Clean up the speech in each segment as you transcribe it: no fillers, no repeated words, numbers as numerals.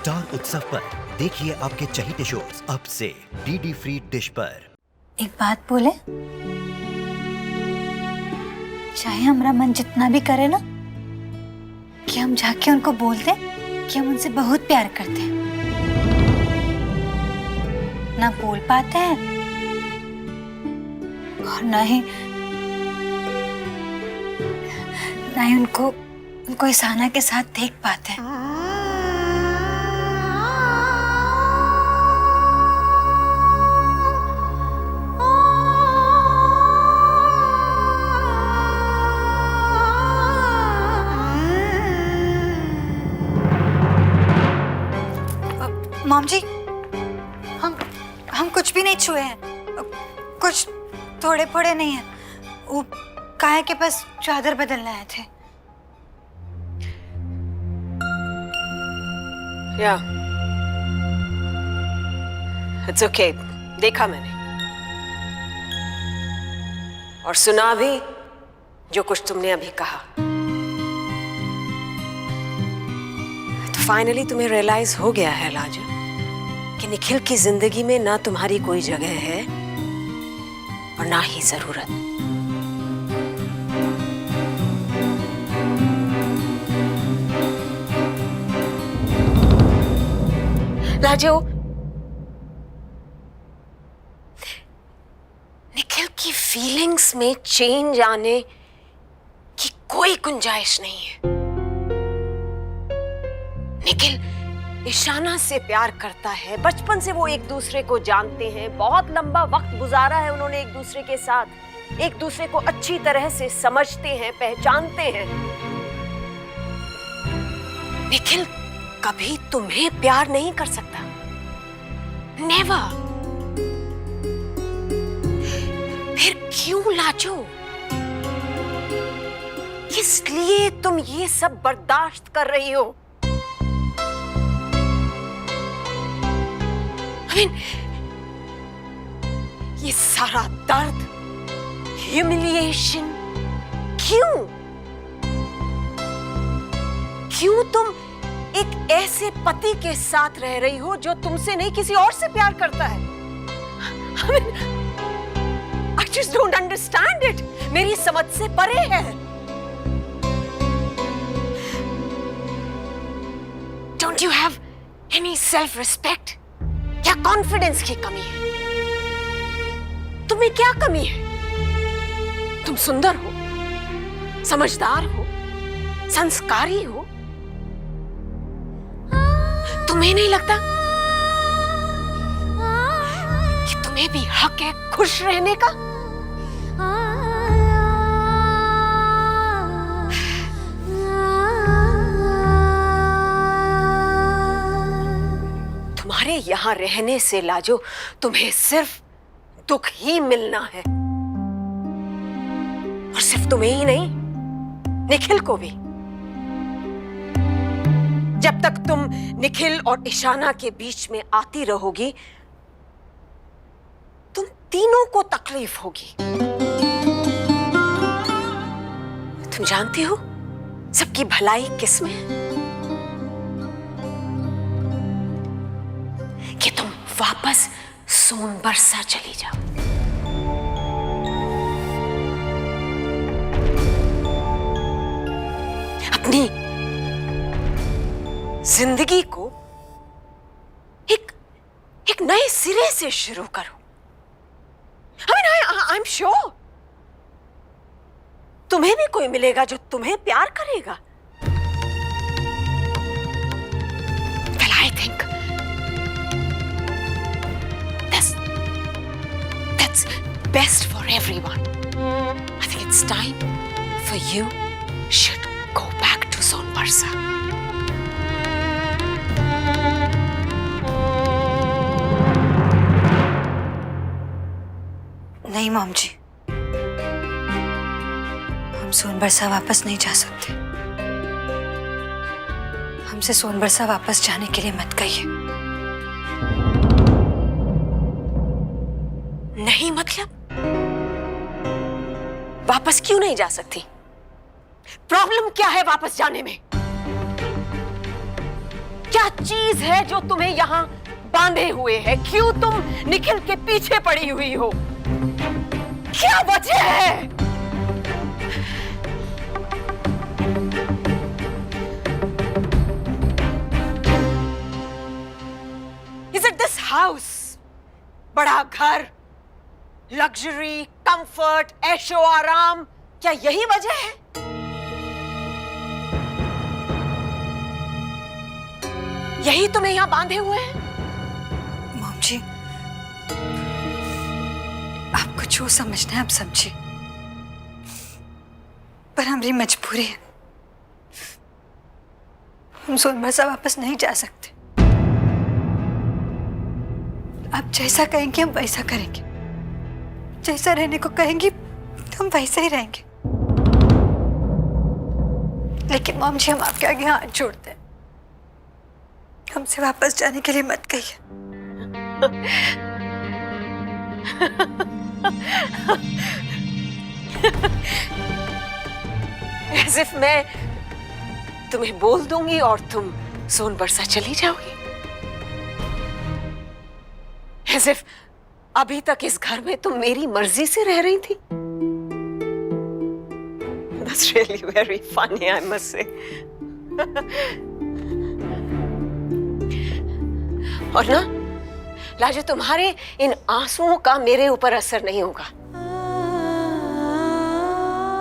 Star उत्सव पर देखिए आपके चहीते शोज अब से डीडी फ्री डिश पर। एक बात बोले, चाहे हमारा मन जितना भी करे ना कि हम जाके उनको बोल दें कि हम उनसे बहुत प्यार करते हैं, ना बोल पाते हैं और ना ही उनको इसाना के साथ देख पाते हैं। मॉम जी, हम कुछ भी नहीं छुए हैं, कुछ थोड़े फोड़े नहीं है। वो काया के पास चादर बदलने आए थे। या इट्स ओके, देखा मैंने और सुना भी जो कुछ तुमने अभी कहा। तो फाइनली तुम्हें रियलाइज हो गया है लाजो कि निखिल की जिंदगी में ना तुम्हारी कोई जगह है और ना ही जरूरत। लाजो, निखिल की फीलिंग्स में चेंज आने की कोई गुंजाइश नहीं है। निखिल ईशाना से प्यार करता है, बचपन से वो एक दूसरे को जानते हैं, बहुत लंबा वक्त गुजारा है उन्होंने एक दूसरे के साथ, एक दूसरे को अच्छी तरह से समझते हैं, पहचानते हैं। निखिल कभी तुम्हें प्यार नहीं कर सकता, नेवर। फिर क्यों लाजो, किस लिए तुम ये सब बर्दाश्त कर रही हो? ये सारा दर्द, ह्यूमिलिएशन, क्यों तुम एक ऐसे पति के साथ रह रही हो जो तुमसे नहीं किसी और से प्यार करता है? I just don't understand it. मेरी समझ से परे है। Don't you have any self-respect? क्या कॉन्फिडेंस की कमी है? तुम्हें क्या कमी है? तुम सुंदर हो, समझदार हो, संस्कारी हो। तुम्हें नहीं लगता कि तुम्हें भी हक है खुश रहने का? तुम्हारे यहां रहने से लाजो तुम्हें सिर्फ दुख ही मिलना है, और सिर्फ तुम्हें ही नहीं, निखिल को भी। जब तक तुम निखिल और ईशाना के बीच में आती रहोगी, तुम तीनों को तकलीफ होगी। तुम जानती हो सबकी भलाई किस में है? कि तुम वापस सोनबरसा चली जाओ। अपनी जिंदगी को एक नए सिरे से शुरू करो। आई एम श्योर तुम्हें भी कोई मिलेगा जो तुम्हें प्यार करेगा। Well, I think that's best for everyone. I think it's time for you should go back to Sonbarsa. नहीं मॉम जी, हम सोनबरसा वापस नहीं जा सकते। हमसे सोनबरसा वापस जाने के लिए मत कहिए। नहीं मतलब? वापस क्यों नहीं जा सकती? प्रॉब्लम क्या है वापस जाने में? क्या चीज है जो तुम्हें यहाँ बांधे हुए है? क्यों तुम निखिल के पीछे पड़ी हुई हो? क्या वजह है? Is it this house? बड़ा घर, लग्जरी, कंफर्ट, ऐशो आराम, क्या यही वजह है? यही तुम्हें यहाँ बांधे हुए हैं? मॉम जी, आपको जो समझना है आप समझिए, पर हमारी मजबूरी है। हम सोनभर से वापस नहीं जा सकते। आप जैसा कहेंगे हम वैसा करेंगे, जैसा रहने को कहेंगी हम वैसे ही रहेंगे। लेकिन मॉम जी, हम आपके आगे हाथ जोड़ते हैं, हमसे वापस जाने के लिए मत कहिए। As if मैं तुम्हें बोल दूंगी और तुम सोनबरसा चली जाओगी। As if अभी तक इस घर में तुम मेरी मर्जी से रह रही थी। That's really very funny, I must say. और ना लाजो, तुम्हारे इन आंसुओं का मेरे ऊपर असर नहीं होगा।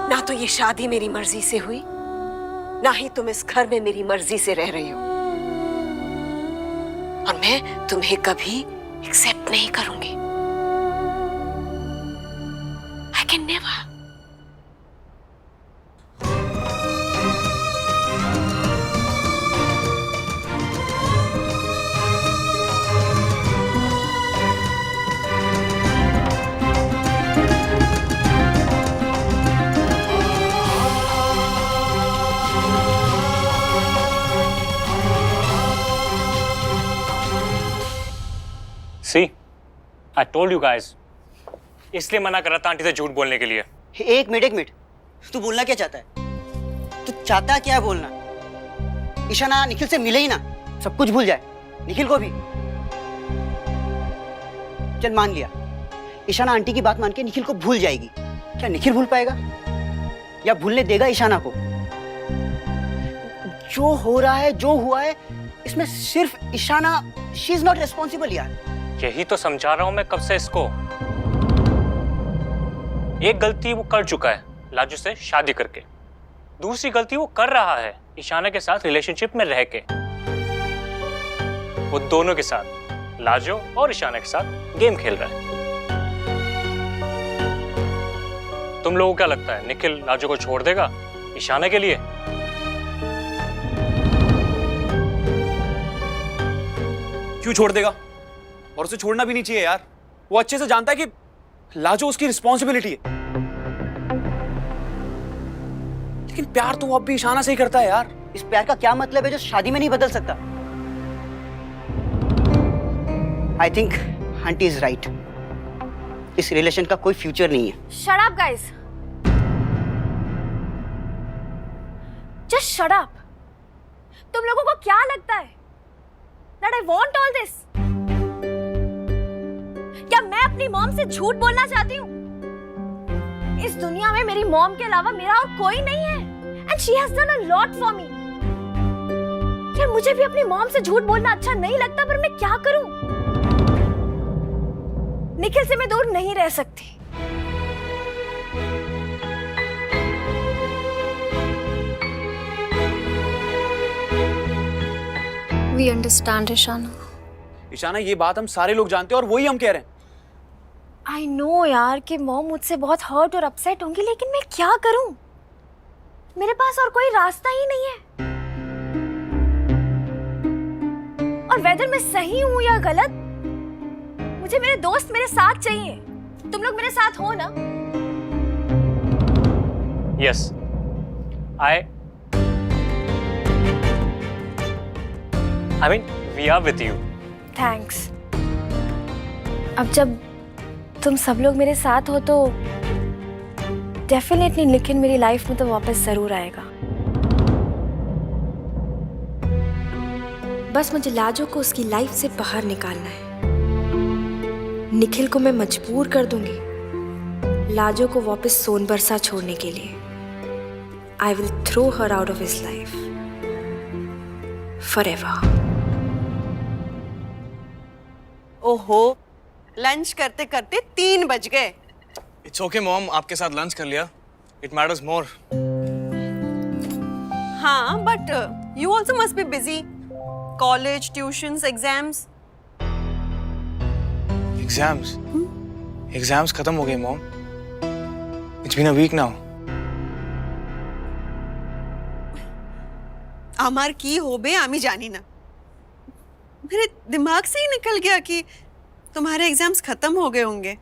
ना तो ये शादी मेरी मर्जी से हुई, ना ही तुम इस घर में मेरी मर्जी से रह रही हो, और मैं तुम्हें कभी एक्सेप्ट नहीं करूंगी। I can never. See, I told you guys. इसलिए मना कर रहा था आंटी से झूठ बोलने के लिए। एक मिनट, तू बोलना क्या चाहता है? तू चाहता क्या है बोलना? ईशाना निखिल से मिले ही ना, सब कुछ भूल जाए, निखिल को भी। चल मान लिया, ईशाना आंटी की बात मान के निखिल को भूल जाएगी। क्या निखिल भूल पाएगा या भूलने देगा ईशाना को? जो हो रहा है, जो हुआ है, इसमें सिर्फ Ishana, she is not responsible यार। यही तो समझा रहा हूं मैं कब से इसको। एक गलती वो कर चुका है लाजू से शादी करके, दूसरी गलती वो कर रहा है ईशाना के साथ रिलेशनशिप में रह के। वो दोनों के साथ, लाजो और ईशाना के साथ गेम खेल रहा है। तुम लोगों को क्या लगता है निखिल लाजो को छोड़ देगा ईशाना के लिए? क्यों छोड़ देगा? और उसे छोड़ना भी नहीं चाहिए यार। वो अच्छे से जानता है कि लाजो उसकी रिस्पॉन्सिबिलिटी है। लेकिन प्यार तो वो अब भी ईशाना से ही करता है यार। इस प्यार का क्या मतलब है जो शादी में नहीं बदल सकता? I think aunty is right, इस रिलेशन का कोई फ्यूचर नहीं है। Shut up, guys. Just shut up. तुम लोगों को क्या लगता है that I want all this? क्या मैं अपनी मॉम से झूठ बोलना चाहती हूँ? इस दुनिया में मेरी मॉम के अलावा मेरा और कोई नहीं है, and she has done a lot for me. यार मुझे भी अपनी मॉम से झूठ बोलना अच्छा नहीं लगता, पर मैं क्या करूँ? निखिल से मैं दूर नहीं रह सकती। We understand, Ishana. ईशाना, ये बात हम सारे लोग जानते हैं और वही हम कह रहे हैं। आई नो यार कि मॉम मुझसे बहुत हर्ट और अपसेट होंगी, लेकिन मैं क्या करूं? मेरे पास और कोई रास्ता ही नहीं है। और वेदर मैं सही हूं या गलत, मुझे मेरे दोस्त मेरे साथ चाहिए। तुम लोग मेरे साथ हो ना? Yes, I mean, we are with you. Thanks. अब जब तुम सब लोग मेरे साथ हो तो डेफिनेटली निखिल मेरी लाइफ में तो वापस जरूर आएगा। बस मुझे लाजो को उसकी लाइफ से बाहर निकालना है। निखिल को मैं मजबूर कर दूंगी लाजो को वापस सोनबरसा छोड़ने के लिए। I will throw her out of his life forever. ओहो, लंच करते करते 3 बज गए। इट्स ओके मॉम, आपके साथ लंच कर लिया। It matters more. हाँ, but you also must be busy. College, tuitions, exams. Exams खत्म हो गए mom. It's been a week now. আমার কি হবে আমি জানি না। मेरे दिमाग से ही निकल गया कि तुम्हारे एग्जाम्स खत्म हो गए होंगे।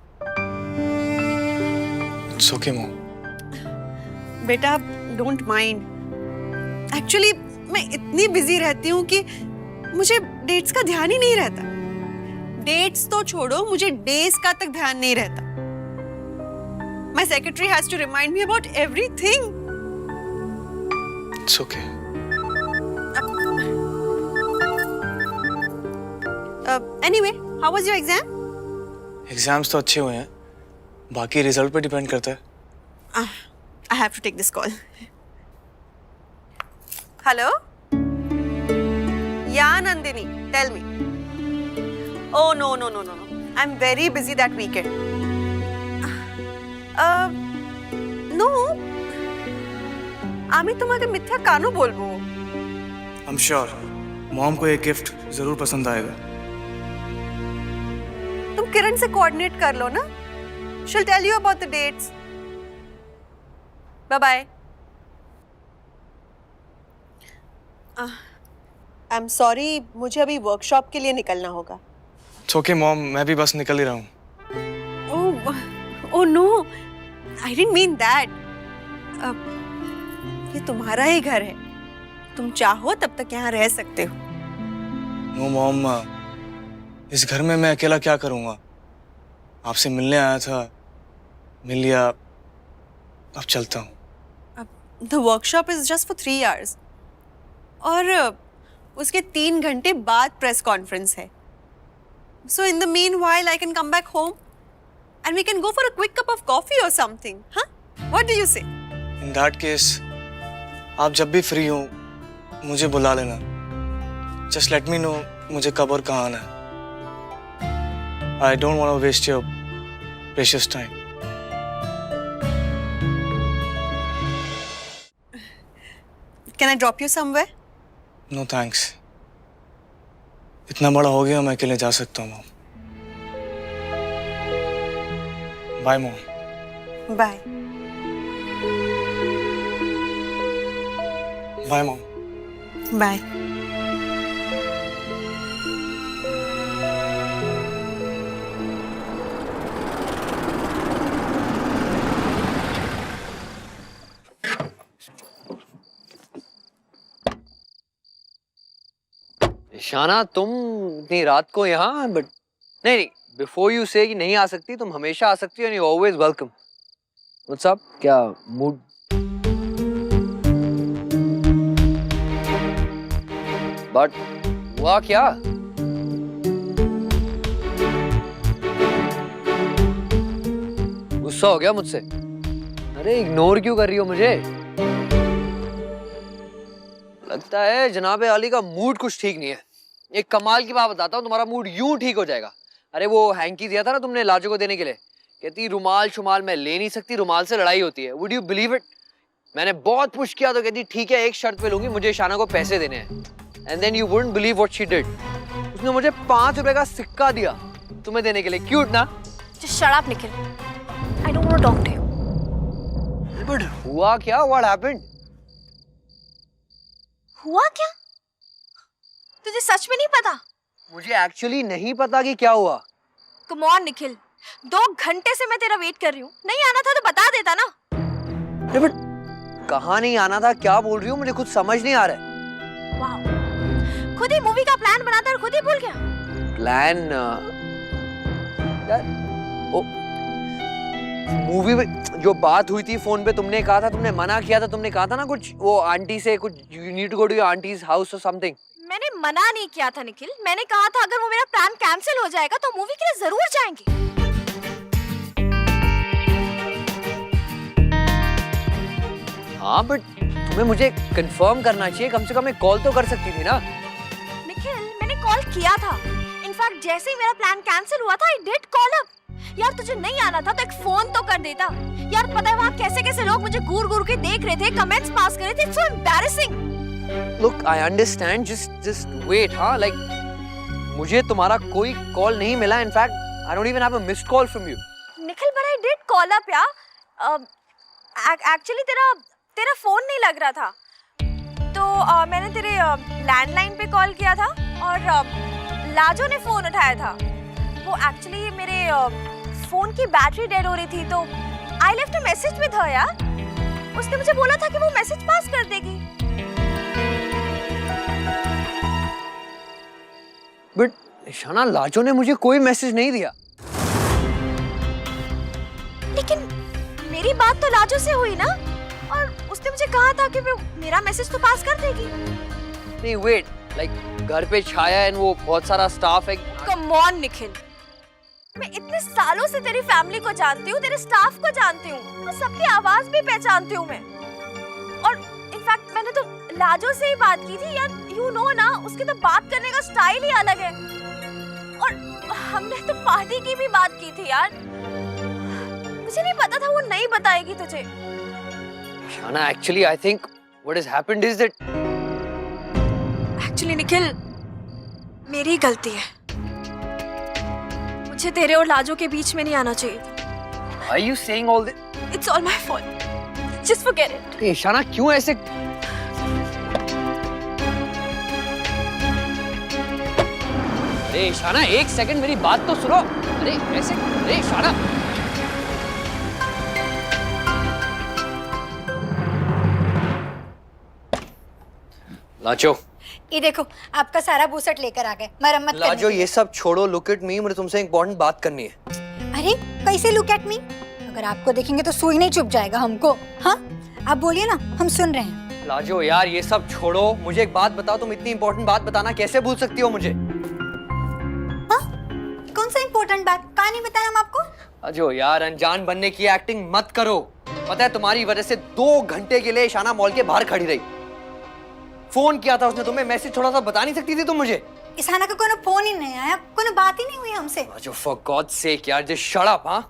It's okay mom. बेटा डोंट माइंड। एक्चुअली मैं इतनी बिजी रहती हूँ कि मुझे डेट्स का ध्यान ही नहीं रहता। डेट्स तो छोड़ो, मुझे डेज का तक ध्यान नहीं रहता। My secretary has to remind me about everything. It's okay. Anyway, how was your exam? Exams तो अच्छे हुए हैं, बाकी रिजल्ट पे डिपेंड करता है। I have to take this call. Hello या Nandini, tell me. Oh no, I'm very busy that weekend. No, আমি তোমাকে মিথ্যা কেন বলবো? I'm sure मॉम को ये गिफ्ट जरूर पसंद आएगा। तुम किरण से कोऑर्डिनेट कर लो ना। She'll tell you about the dates. Bye bye. I'm sorry, मुझे अभी वर्कशॉप के लिए निकलना होगा। It's okay मॉम, मैं भी बस निकल ही रहा हूँ। Oh no, I didn't mean that. ये तुम्हारा ही घर है, तुम चाहो तब तक यहाँ रह सकते हो। नो मॉम, इस घर में मैं अकेला क्या करूँगा? आपसे मिलने आया था, मिल लिया, अब चलता हूँ। The workshop is just for 3 hours. और उसके 3 घंटे बाद प्रेस कॉन्फ्रेंस है। So in the meanwhile, I can come back home and we can go for a quick cup of coffee or something, huh? What do you say? In that case, आप जब भी free हो मुझे बुला लेना। Just let me know मुझे कब और कहाँ आना है। I don't want to waste your precious time. Can I drop you somewhere? No thanks. इतना बड़ा हो गया मैं अकेले जा सकता हूँ mom. Bye mom. Bye. Bye mom. Bye. Ishana, तुम इतनी रात को यहाँ? बट नहीं, बिफोर यू से कि नहीं आ सकती, तुम हमेशा आ सकती हो and you always welcome. What's up? क्या मूड? बट हुआ क्या? गुस्सा हो गया मुझसे? अरे इग्नोर क्यों कर रही हो मुझे? लगता है जनाबे आली का मूड कुछ ठीक नहीं है। एक कमाल की बात बताता हूँ, तुम्हारा मूड यूं ठीक हो जाएगा। अरे वो हैंकी दिया था ना तुमने लाजो को देने के लिए, कहती रुमाल शुमाल मैं ले नहीं सकती, रुमाल से लड़ाई होती है। Would you believe it? मैंने बहुत पुश किया तो कहती ठीक है, एक शर्त पे लूंगी, मुझे ईशाना को पैसे देने हैं। And then you wouldn't believe what she did. उसने मुझे 5 रुपए का सिक्का दिया तुम्हें देने के लिए। क्यूट ना? Just shut up, Nikhil. I don't want to talk to you. But हुआ क्या? What happened? हुआ क्या? तुझे सच में नहीं पता? मुझे एक्चुअली नहीं पता कि क्या हुआ। Come on, Nikhil. 2 घंटे से मैं तेरा वेट कर रही हूँ। नहीं आना था तो बता देता ना। बट कहाँ नहीं आना था? क्या बोल रही हो? मुझे कुछ समझ नहीं आ रहा है। वाह, खुद ही मूवी का प्लान बनाता और खुद ही भूल गया। प्लान? यार ओ मूवी में जो बात हुई थी फोन पे, तुमने कहा था, तुमने मना किया था, तुमने कहा था ना कुछ वो आंटी से, कुछ you need to go to your aunty's house और समथिंग। मैंने मना नहीं किया था निखिल, मैंने कहा था अगर वो मेरा प्लान कैंसिल हो जाएगा तो मूवी के लिए जरूर जाएंगे। हाँ बट तुम्हें मुझे कंफर्म करना चाहिए, कम से कम एक कॉल तो कर सकती थी ना। निखिल मैंने कॉल किया था, इनफैक्ट जैसे ही मेरा प्लान कैंसिल हुआ था आई डिड कॉल अप। यार तुझे नहीं आना था तो एक फोन तो कर देता। यार पता है वहाँ कैसे कैसे लोग मुझे घूर घूर के देख रहे थे, कमेंट्स पास कर रहे थे, it's so embarrassing. Look, I understand. Just wait, हाँ? Like, मुझे तुम्हारा कोई कॉल नहीं मिला. In fact, I don't even have a missed call from you. Nikhil but I did call up यार. Actually तेरा फोन नहीं लग रहा था, तो मैंने तेरे लैंडलाइन पे कॉल किया था और लाजो ने फोन उठाया था। वो एक्चुअली मेरे फोन की बैटरी डेड हो रही थी तो I left a message with her यार। उसने मुझे बोला था कि वो मैसेज पास कर देगी। बट ईशाना, लाजो ने मुझे कोई मैसेज नहीं दिया। लेकिन मेरी बात तो लाजो से हुई ना, और उसने मुझे कहा था कि वो मेरा मैसेज तो पास कर देगी। नहीं वेट, लाइक घर पे छाया एंड वो बहुत सारा स्टाफ है। कम ऑन निखिल, मैं इतने सालों से तेरी फैमिली को जानती हूँ, तेरे स्टाफ को जानती हूँ, और सबकी आवाज भी पहचानती हूँ मैं। और इनफैक्ट मैंने तो लाजो से ही बात की थी यार, यू नो ना, उसकी तो बात करने का स्टाइल ही अलग है। और हमने तो पार्टी की भी बात की थी यार। मुझे नहीं पता था वो नहीं बताएगी तुझे। Ishana, actually I think what has happened is that actually Nikhil मेरी गलती है, मुझे तेरे और लाजो के बीच में नहीं आना चाहिए था। Why are you saying all this? It's all my fault. Just forget it. Ishana क्यों ऐसे? अरे ईशाना एक सेकंड मेरी बात तो सुनो। अरे ऐसे, अरे ईशाना। लाजो, ये देखो आपका सारा बूसट लेकर आ गए मरम्मत करने लाजो के लिए। ये सब छोड़ो, लुक एट मी, मुझे तुमसे इंपॉर्टेंट बात करनी है। अरे कैसे लुक एट मी? अगर आपको देखेंगे तो सुई नहीं चुप जाएगा हमको। हाँ आप बोलिए ना, हम सुन रहे हैं। लाजो यार ये सब छोड़ो, मुझे एक बात बताओ, तुम इतनी इंपॉर्टेंट बात बताना कैसे भूल सकती हो मुझे? हाँ कौन सा इंपॉर्टेंट बात? कहाँ नहीं बताया हम आपको? लाजो यार अनजान बनने की एक्टिंग मत करो। पता है तुम्हारी वजह से 2 घंटे के लिए ईशाना मॉल के बाहर खड़ी रही। फोन किया था उसने तुम्हें, मैसेज थोड़ा सा बता नहीं सकती थी तुम मुझे? ईशाना का कोनो फोन ही नहीं आया, कोनो बात ही नहीं हुई हमसे। लाजो फॉर गॉड्स सेक यार जस्ट शट अप। हाँ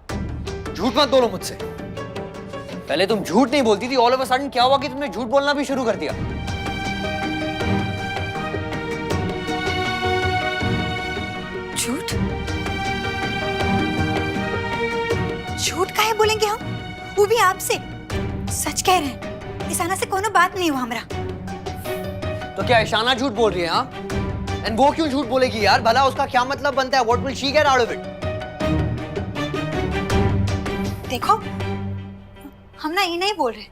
झूठ मत बोलो मुझसे। पहले तुम झूठ नहीं बोलती थी, ऑल ऑफ अ सडन क्या हुआ कि तुमने झूठ बोलना भी शुरू कर दिया? झूठ? झूठ काहे बोलेंगे हम, वो भी आपसे? सच कह रहे हैं, ईशाना से कोनो बात नहीं हुआ हमरा। तो क्या ईशाना झूठ बोल रही है? हाँ एंड वो क्यों झूठ बोलेगी यार? भला उसका क्या मतलब बनता है? What will she get out of it? देखो हम ना ये नहीं बोल रहे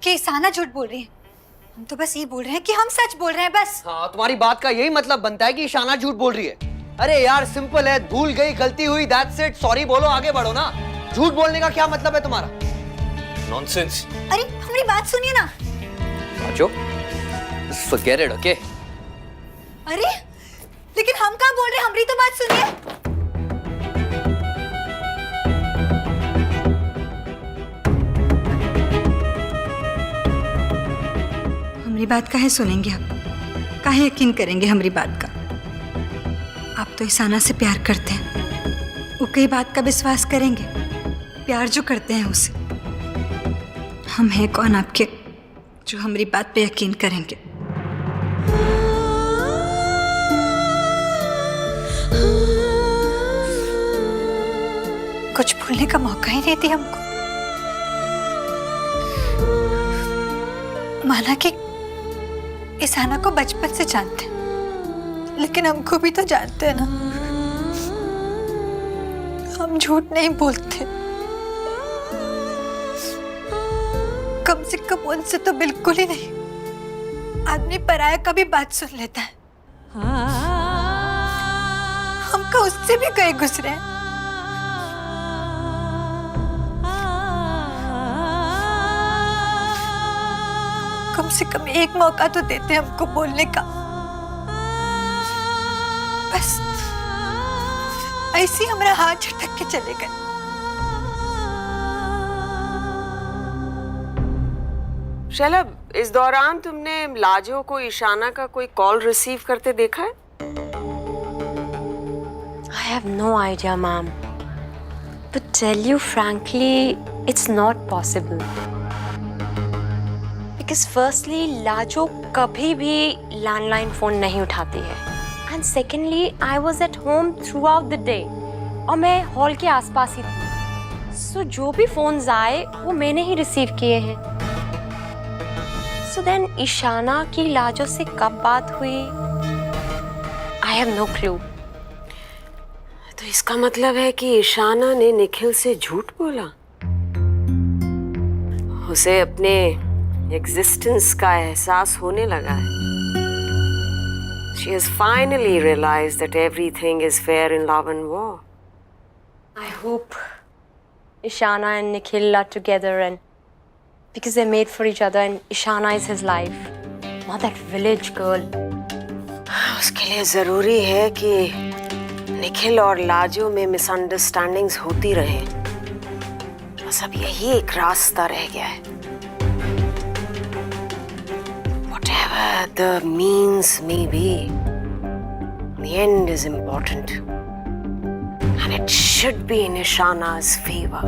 कि ईशाना झूठ बोल रही है, हम तो बस ये बोल रहे हैं कि हम सच बोल रहे हैं बस। हाँ तुम्हारी बात का यही मतलब बनता है कि ईशाना झूठ बोल रही है। अरे यार सिंपल है, भूल गई, गलती हुई, दैट्स इट, सॉरी बोलो, आगे बढ़ो ना। झूठ बोलने का क्या मतलब है तुम्हारा? नॉनसेंस। अरे हमारी बात सुनिए ना। Lajo forget it, okay? अरे लेकिन हम कहाँ बोल रहे हैं, हमारी तो बात सुनिए। हमारी बात काहे सुनेंगे आप? काहे यकीन करेंगे हमारी बात का? आप तो ईशाना से प्यार करते हैं, वो कई बात का विश्वास करेंगे? प्यार जो करते हैं उसे। हम हैं कौन आपके जो हमारी बात पे यकीन करेंगे? कुछ भूलने का मौका ही नहीं दिया हमको। माना कि ईशाना को बचपन से जानते हैं, लेकिन हमको भी तो जानते हैं ना। हम झूठ नहीं बोलते, कम से कम उनसे तो बिल्कुल ही नहीं। आदमी पराया का भी बात सुन लेता है, हमका उससे भी कहीं गुजरे हैं। कम से कम एक मौका तो देते हमको बोलने का। बस ऐसे ही हमारा हाथ झटक के चले गए। शलभ, इस दौरान तुमने लाजो को ईशाना का कोई कॉल रिसीव करते देखा है? I have no idea, ma'am. To tell you frankly, it's not possible. Because firstly, Lajo कभी भी लैंडलाइन फोन नहीं उठाती है, and secondly, I was at home throughout the day. और मैं हॉल के आसपास ही थी, so जो भी फोन्स आए वो मैंने ही रिसीव किए हैं। So then ईशाना की लाजो से कब बात हुई? I have no clue. तो इसका मतलब है कि ईशाना ने निखिल से झूठ बोला। उसे अपने एग्जिस्टेंस का एहसास होने लगा है। She has finally realized that everything is fair in love and war. I hope Ishana and Nikhil are together, and because they're made for each other, and Ishana is his life, not that village girl. उसके लिए जरूरी है कि निखिल और लाजो में misunderstandings होती रहे। बस अब यही एक रास्ता रह गया है। Whatever the means may be, the end is important, and it should be in Ishana's favor.